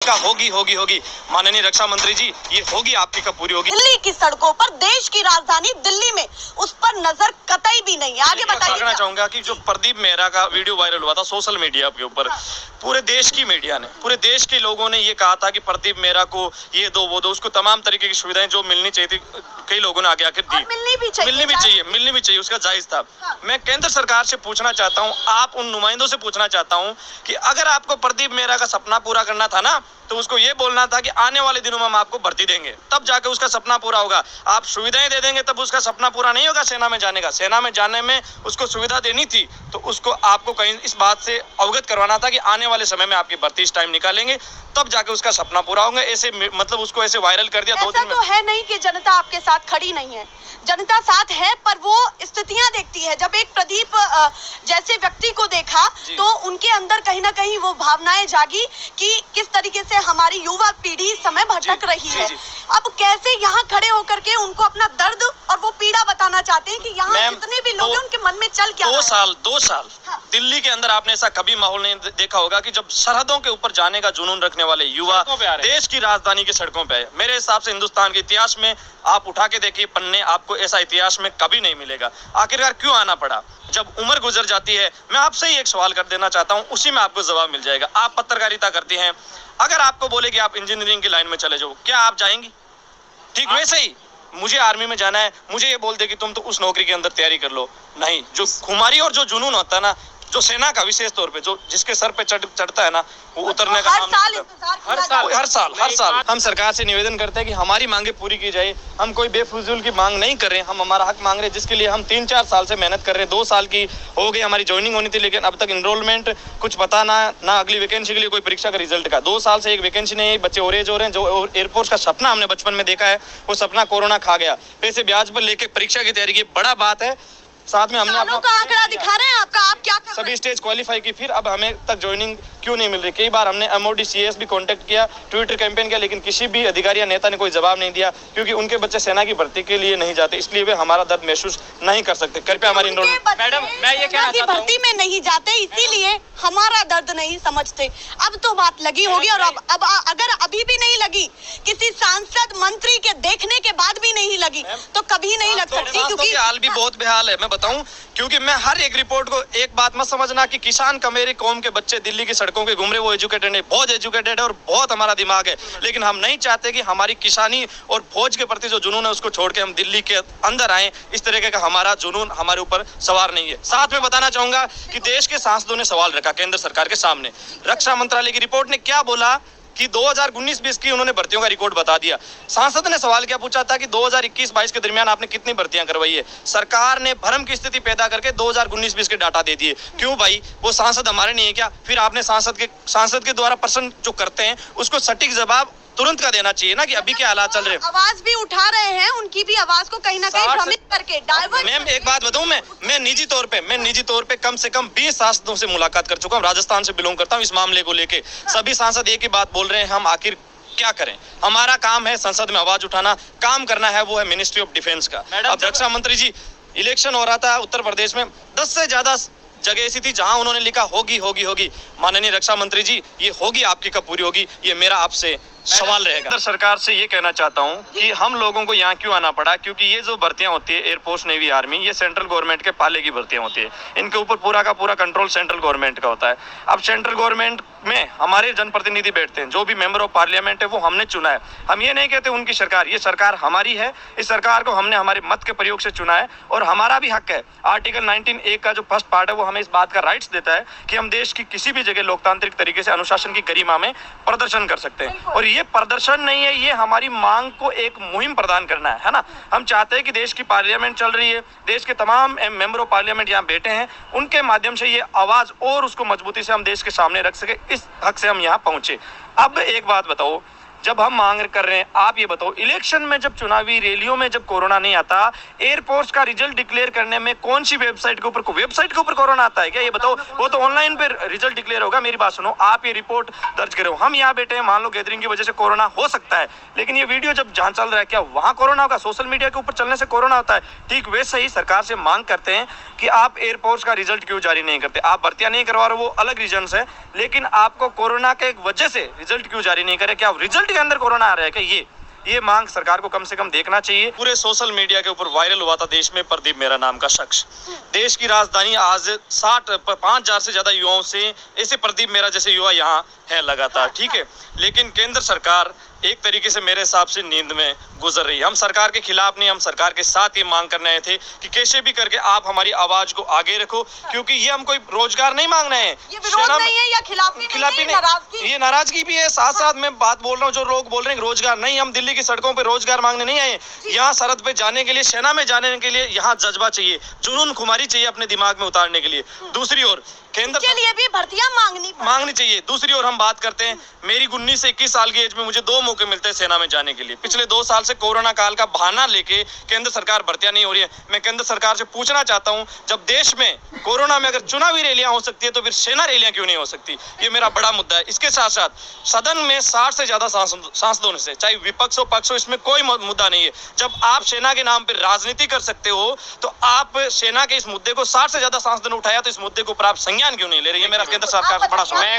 लिखा होगी होगी होगी। माननीय रक्षा मंत्री जी, ये होगी आपकी कब पूरी होगी? दिल्ली की सड़कों पर, देश की राजधानी दिल्ली में, उस पर नजर कतई भी नहीं है। आगे बताइए। कहना चाहूंगा कि जो प्रदीप मेहरा का वीडियो वायरल हुआ था सोशल मीडिया के ऊपर, पूरे देश की मीडिया ने, पूरे देश के लोगों ने ये कहा था कि प्रदीप मेहरा को ये दो वो दो, उसको तमाम तरीके की सुविधाएं जो मिलनी चाहिए थी, कई लोगों ने आगे आकर दी। मिलनी भी चाहिए, उसका जायज था। मैं केंद्र सरकार से पूछना चाहता हूँ, आप उन नुमाइंदों से पूछना चाहता हूँ कि अगर आपको प्रदीप मेहरा का सपना पूरा करना था ना, तो उसको ये बोलना था कि आने वाले दिनों में हम आपको भर्ती देंगे, तब जाके उसका सपना पूरा होगा। आप सुविधाएं दे देंगे तब उसका सपना पूरा नहीं होगा सेना में जाने का। सेना में जाने में उसको सुविधा देनी थी, तो उसको आपको कहीं इस बात से अवगत करवाना था कि आने वाले समय में आपकी भर्ती इस टाइम निकालेंगे, तब जाके उसका सपना पूरा होगा। ऐसे मतलब उसको ऐसे वायरल कर दिया 2 दिन में। तो है नहीं कि जनता आपके साथ खड़ी नहीं है, जनता साथ है, पर वो स्थितियां देखती है। जब एक प्रदीप जैसे व्यक्ति को देखा तो उनके अंदर कहीं ना कहीं वो भावनाएं जागी कि किस तरीके से हमारी युवा पीढ़ी समय भटक रही है। अब कैसे यहाँ खड़े होकर के उनको अपना दर्द और वो पीड़ा बताना चाहते हैं कि यहाँ जितने भी लोग हैं उनके मन में चल क्या 2 साल हाँ। दिल्ली के अंदर आपने ऐसा कभी माहौल नहीं देखा होगा कि जब सरहदों के ऊपर जाने का जुनून रखने वाले युवा देश की राजधानी की सड़कों पे है। मेरे हिसाब से हिंदुस्तान के इतिहास में आप उठा के देखिए पन्ने, आपको ऐसा इतिहास में कभी नहीं मिलेगा। आखिरकार क्यों आना पड़ा? जब उम्र गुजर जाती है। मैं आपसे ही एक सवाल कर देना चाहता हूँ, उसी में आपको जवाब मिल जाएगा। आप पत्रकारिता करती हैं, अगर आपको बोले कि आप इंजीनियरिंग की लाइन में चले जाओ, क्या आप जाएंगी? ठीक वैसे ही मुझे आर्मी में जाना है, मुझे ये बोल दे कि तुम तो उस नौकरी के अंदर तैयारी कर लो, नहीं। जो खुमारी और जो जुनून होता है ना, जो सेना का विशेष तौर पे जो जिसके सर पे चढ़ता है ना, वो उतरने का हर साल हम सरकार से निवेदन करते हैं कि हमारी मांगे पूरी की जाए। हम कोई बेफिजूल की मांग नहीं कर रहे हैं, हम हमारा हक मांग रहे हैं, जिसके लिए हम 3-4 साल से मेहनत कर रहे हैं। 2 साल की हो गई हमारी ज्वाइनिंग होनी थी, लेकिन अब तक इनरोलमेंट कुछ पता ना अगली वैकेंसी के लिए कोई परीक्षा का रिजल्ट का। 2 साल से एक वैकेंसी नहीं है, बच्चे ओरेज हो रहे हैं। जो एयरफोर्स का सपना हमने बचपन में देखा है, वो सपना कोरोना खा गया। पैसे ब्याज पर लेके परीक्षा की तैयारी की, बड़ा बात है। साथ में हमने आंकड़ा दिखा रहे हैं आपका, आप क्या कर सभी स्टेज क्वालिफाई की, फिर अब हमें तक ज्वाइनिंग क्यों नहीं मिल रही? कई बार हमने MOD CS भी कांटेक्ट किया, ट्विटर कैंपेन किया, लेकिन किसी भी अधिकारी या नेता ने कोई जवाब नहीं दिया, क्योंकि उनके बच्चे सेना की भर्ती के लिए नहीं जाते, इसलिए वे हमारा दर्द महसूस नहीं कर सकते। कृपया हमारी मैडम, मैं ये कहना चाहता हूं, भर्ती में नहीं जाते, इसीलिए हमारा दर्द नहीं समझते। अब तो बात लगी होगी, और अब अगर अभी भी नहीं लगी, किसी सांसद मंत्री के देखने के बाद भी नहीं लगी, तो कभी नहीं लग सकती। क्योंकि हाल भी बहुत बेहाल है, मैं बताऊं, क्योंकि मैं हर एक रिपोर्ट को एक बात मत समझना कि किसान का मेरी कौम के बच्चे दिल्ली की सड़कों के घूम रहे, वो एजुकेटेड है, बहुत एजुकेटेड है और बहुत हमारा दिमाग है, लेकिन हम नहीं चाहते कि हमारी किसानी और फौज के प्रति जो जुनून है उसको छोड़ के हम दिल्ली के अंदर आए। इस तरीके का हमारा जुनून हमारे ऊपर सवार नहीं है। साथ में बताना चाहूंगा कि देश के सांसदों ने सवाल रखा केंद्र सरकार के सामने। रक्षा मंत्रालय की रिपोर्ट ने क्या बोला कि 2019-20 की उन्होंने भर्तियों का रिकॉर्ड बता दिया। सांसद ने सवाल क्या पूछा था कि 2021-22 के दरमियान आपने कितनी भर्तियां करवाई है? सरकार ने भ्रम की स्थिति पैदा करके 2019-20 के डाटा दे दिए। क्यों भाई? वो सांसद हमारे नहीं है क्या? फिर आपने सांसद के द्वारा प्रश्न जो करते हैं उसको सटीक जवाब तुरंत का देना चाहिए ना, कि अभी क्या हालात चल रहे हैं। आवाज भी उठा रहे हैं, उनकी भी आवाज को कहीं ना कहीं भ्रमित करके डाइवर्ट। मैम एक बात बताऊं, मैं निजी तौर पे कम से कम 20 सांसदों से मुलाकात कर चुका हूं। राजस्थान से बिलोंग करता हूं। इस मामले को लेके सभी सांसद एक ही बात बोल रहे हैं, हम आखिर क्या करें? हमारा काम है संसद में आवाज उठाना, काम करना है वो है मिनिस्ट्री ऑफ डिफेंस का। अब रक्षा मंत्री जी, इलेक्शन हो रहा था उत्तर प्रदेश में, 10 से ज्यादा जगह ऐसी थी जहां उन्होंने लिखा होगी होगी होगी। माननीय रक्षा मंत्री जी, ये होगी आपकी कब पूरी होगी? ये मेरा आपसे सवाल रहेगा। सरकार से ये कहना चाहता हूँ कि हम लोगों को यहाँ क्यों आना पड़ा, क्योंकि ये जो भर्तियां होती है एयरफोर्स, नेवी, आर्मी, ये सेंट्रल गवर्नमेंट के पाले की भर्तियां होती है। इनके ऊपर पूरा का पूरा कंट्रोल सेंट्रल गवर्नमेंट का होता है। अब सेंट्रल गवर्नमेंट में हमारे जनप्रतिनिधि बैठते हैं, जो भी मेंबर ऑफ पार्लियामेंट है वो हमने चुना है। हम ये नहीं कहते उनकी सरकार, ये सरकार हमारी है। इस सरकार को हमने हमारे मत के प्रयोग से चुना है और हमारा भी हक है। आर्टिकल 19A का जो फर्स्ट पार्ट है वो हमें इस बात का राइट्स देता है कि हम देश की किसी भी जगह लोकतांत्रिक तरीके से अनुशासन की गरिमा में प्रदर्शन कर सकते हैं। और ये प्रदर्शन नहीं है, ये हमारी मांग को एक मुहिम प्रदान करना है ना। हम चाहते हैं कि देश की पार्लियामेंट चल रही है, देश के तमाम मेंबर ऑफ पार्लियामेंट यहाँ बैठे हैं, उनके माध्यम से ये आवाज और उसको मजबूती से हम देश के सामने रख सके। इस हक से हम यहाँ पहुंचे। अब एक बात बताओ, जब हम मांग कर रहे हैं, आप ये बताओ इलेक्शन में जब चुनावी रैलियों में जब कोरोना नहीं आता, एयरपोर्ट्स का रिजल्ट डिक्लेयर करने में कौन सी वेबसाइट के ऊपर कोरोना आता है क्या? ये बताओ, वो तो ऑनलाइन पे रिजल्ट डिक्लेयर होगा। मेरी बात सुनो, आप ये रिपोर्ट दर्ज करो, हम यहाँ बैठे हैं, मान लो गैदरिंग की वजह से कोरोना हो सकता है, लेकिन ये वीडियो जब जहां चल रहा है क्या वहां कोरोना होगा? सोशल मीडिया के ऊपर चलने से कोरोना होता है। ठीक वैसे ही सरकार से मांग करते हैं कि आप एयरपोर्ट्स का रिजल्ट क्यों जारी नहीं करते? आप भर्तियां नहीं करवा रहे, वो अलग रीजन है, लेकिन आपको कोरोना के एक वजह से रिजल्ट क्यों जारी नहीं करे? क्या रिजल्ट के अंदर कोरोना आ रहा है क्या? ये मांग सरकार को कम से कम देखना चाहिए। पूरे सोशल मीडिया के ऊपर वायरल हुआ था देश में प्रदीप मेहरा नाम का शख्स। देश की राजधानी आज 5,000 से ज्यादा युवाओं से ऐसे प्रदीप मेहरा जैसे युवा यहाँ है लगातार, ठीक है। लेकिन केंद्र सरकार एक तरीके से मेरे हिसाब से नींद में गुजर रही है। हम सरकार के खिलाफ नहीं, हम सरकार के साथ ये मांग करने आए थे कि कैसे भी करके आप हमारी आवाज को आगे रखो, क्योंकि ये हम कोई रोजगार नहीं मांग रहे हैं, ये विरोध नहीं है या खिलाफी नहीं, ये नाराजगी भी है। साथ साथ मैं बात बोल रहा हूँ, जो लोग बोल रहे हैं रोजगार नहीं, हम दिल्ली की सड़कों पे रोजगार मांगने नहीं आए। यहाँ सरहद पे जाने के लिए, सेना में जाने के लिए यहाँ जज्बा चाहिए, जुनून खुमारी चाहिए अपने दिमाग में उतारने के लिए। दूसरी ओर केंद्र के लिए भी भर्तियां मांगनी चाहिए। दूसरी ओर हम बात करते हैं, मेरी 19 से 21 साल की एज में मुझे 2 मौके मिलते हैं सेना में जाने के लिए। पिछले 2 साल से कोरोना काल का बहाना लेके केंद्र सरकार भर्तियां नहीं हो रही है। मैं केंद्र सरकार से पूछना चाहता हूं, जब देश में कोरोना में अगर चुनावी रैलियां हो सकती है तो फिर सेना रैलियां क्यों नहीं हो सकती? ये मेरा बड़ा मुद्दा है। इसके साथ साथ सदन में 60 से ज्यादा सांसदों से, चाहे विपक्ष हो पक्ष हो, इसमें कोई मुद्दा नहीं है। जब आप सेना के नाम पर राजनीति कर सकते हो तो आप सेना के इस मुद्दे को 60 से ज्यादा सांसदों ने उठाया, तो इस मुद्दे को ऊपर आप संज्ञान क्यों नहीं ले रही है? मेरा केंद्र सरकार से बड़ा सवाल है।